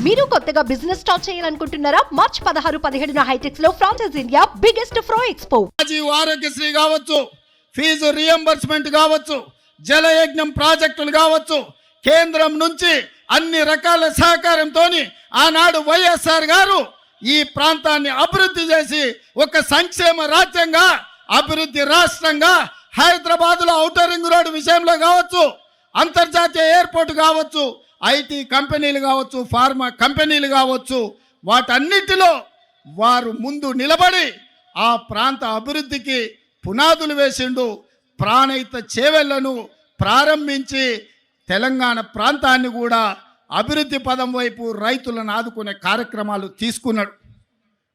మీరు కొత్తగా business start చేయాలనుకుంటున్నారా? మార్చ్ 16-17 హైటెక్స్ లో franchise India biggest ఫ్రో expo. Rajiv Aarogyasri కావచ్చు, ఫీజు రియంబర్స్మెంట్ కావచ్చు, జలయజ్ఞం ప్రాజెక్టులు కావచ్చు, కేంద్రం నుంచి అన్ని రకాల సహకారంతో ఆనాడు వైఎస్ఆర్ గారు ఈ ప్రాంతాన్ని అభివృద్ధి చేసి ఒక సంక్షేమ రాజ్యంగా, అభివృద్ధి రాష్ట్రంగా హైదరాబాద్లో ఔటర్ రింగ్ రోడ్డు విషయంలో కావచ్చు, అంతర్జాతీయ ఎయిర్పోర్ట్ కావచ్చు, ఐటీ కంపెనీలు కావచ్చు, ఫార్మా కంపెనీలు కావచ్చు, వాటన్నిటిలో వారు ముందు నిలబడి ఆ ప్రాంత అభివృద్ధికి పునాదులు వేసిండు. ప్రాణహిత చేవెళ్లను ప్రారంభించి తెలంగాణ ప్రాంతాన్ని కూడా అభివృద్ధి పదం వైపు రైతులను ఆదుకునే కార్యక్రమాలు తీసుకున్నాడు.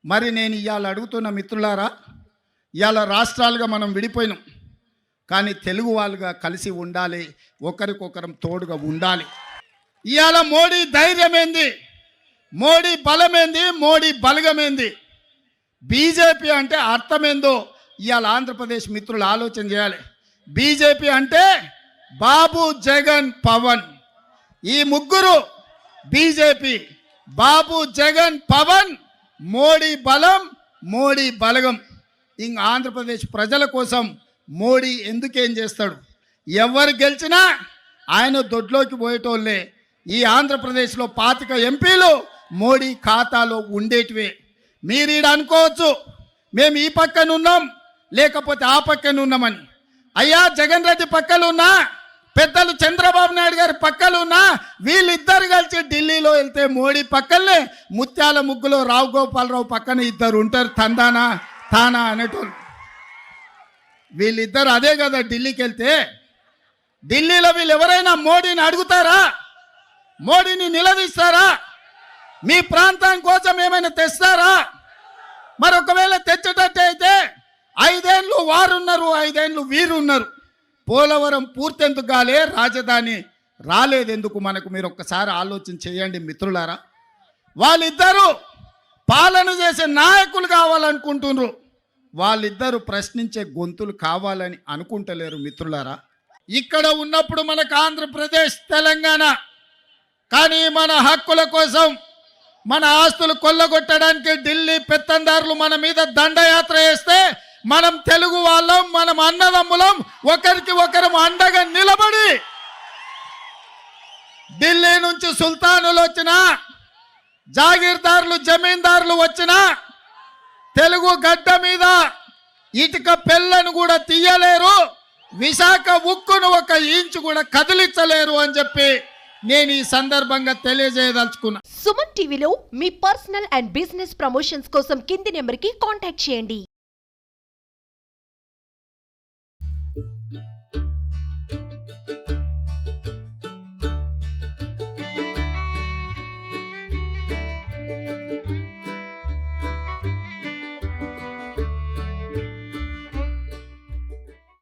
మరి నేను ఇవాళ అడుగుతున్న మిత్రులారా, ఇవాళ రాష్ట్రాలుగా మనం విడిపోయినాం, కానీ తెలుగు వాళ్ళుగా కలిసి ఉండాలి, ఒకరికొకరం తోడుగా ఉండాలి. ఇవాళ మోడీ ధైర్యం ఏంది, మోడీ బలమేంది, మోడీ బలగమేంది, బీజేపీ అంటే అర్థమేందో ఇవాళ ఆంధ్రప్రదేశ్ మిత్రులు ఆలోచన చేయాలి. బీజేపీ అంటే బాబు, జగన్, పవన్, ఈ ముగ్గురు బీజేపీ. బాబు, జగన్, పవన్, మోడీ బలం, మోడీ బలగం. ఇంక ఆంధ్రప్రదేశ్ ప్రజల కోసం మోడీ ఎందుకేం చేస్తాడు? ఎవరు గెలిచినా ఆయన దొడ్లోకి పోయేటోళ్ళే. ఈ ఆంధ్రప్రదేశ్లో 25 ఎంపీలు మోడీ ఖాతాలో ఉండేటివే. మీరు ఈడ అనుకోవచ్చు మేము ఈ పక్కన ఉన్నాం లేకపోతే ఆ పక్కన ఉన్నామని. అయ్యా, జగన్ రెడ్డి పక్కలు ఉన్నా, పెద్దలు చంద్రబాబు నాయుడు గారి పక్కలు ఉన్నా, వీళ్ళిద్దరు కలిసి ఢిల్లీలో వెళ్తే మోడీ పక్కనే ముత్యాల ముగ్గులో రావు గోపాలరావు పక్కన ఇద్దరు ఉంటారు, తందానా తానా అనేటోళ్ళు. వీళ్ళిద్దరు అదే కదా ఢిల్లీకి వెళ్తే. ఢిల్లీలో వీళ్ళు ఎవరైనా మోడీని అడుగుతారా? మోడీని నిలదీస్తారా? మీ ప్రాంతం కోసం ఏమైనా తెస్తారా? మరి ఒకవేళ తెచ్చేటట్టు అయితే 5 ఏళ్ళు వారున్నారు, 5 ఏళ్ళు వీరున్నారు. పోలవరం పూర్తెందుకు కాలే, రాజధాని రాలేదెందుకు మనకు? మీరు ఒక్కసారి ఆలోచన చేయండి మిత్రులారా. వాళ్ళిద్దరూ పాలన చేసే నాయకులు కావాలనుకుంటున్నారు, వాళ్ళిద్దరూ ప్రశ్నించే గొంతులు కావాలని అనుకుంటలేరు మిత్రులారా. ఇక్కడ ఉన్నప్పుడు మనకు ఆంధ్రప్రదేశ్, తెలంగాణ, కానీ మన హక్కుల కోసం, మన ఆస్తులు కొల్లగొట్టడానికి ఢిల్లీ పెత్తందారులు మన మీద దండయాత్ర చేస్తే మనం తెలుగు వాళ్ళం, మనం అన్నదమ్ములం, ఒకరికి ఒకరం అండగా నిలబడి ఢిల్లీ నుంచి సుల్తానులు వచ్చినా, జాగీర్దారులు, జమీందారులు వచ్చినా తెలుగు గడ్డ మీద ఇటుక పెళ్ళను కూడా తీయలేరు, విశాఖ ఉక్కును 1 ఇంచు కూడా కదిలించలేరు అని చెప్పి నేను ఈ సందర్భంగా తెలియజేయదలుచుకున్నా. సుమన్ టీవీలో మీ పర్సనల్ అండ్ బిజినెస్ ప్రమోషన్స్ కోసం కింది నెంబర్కి కాంటాక్ట్ చేయండి.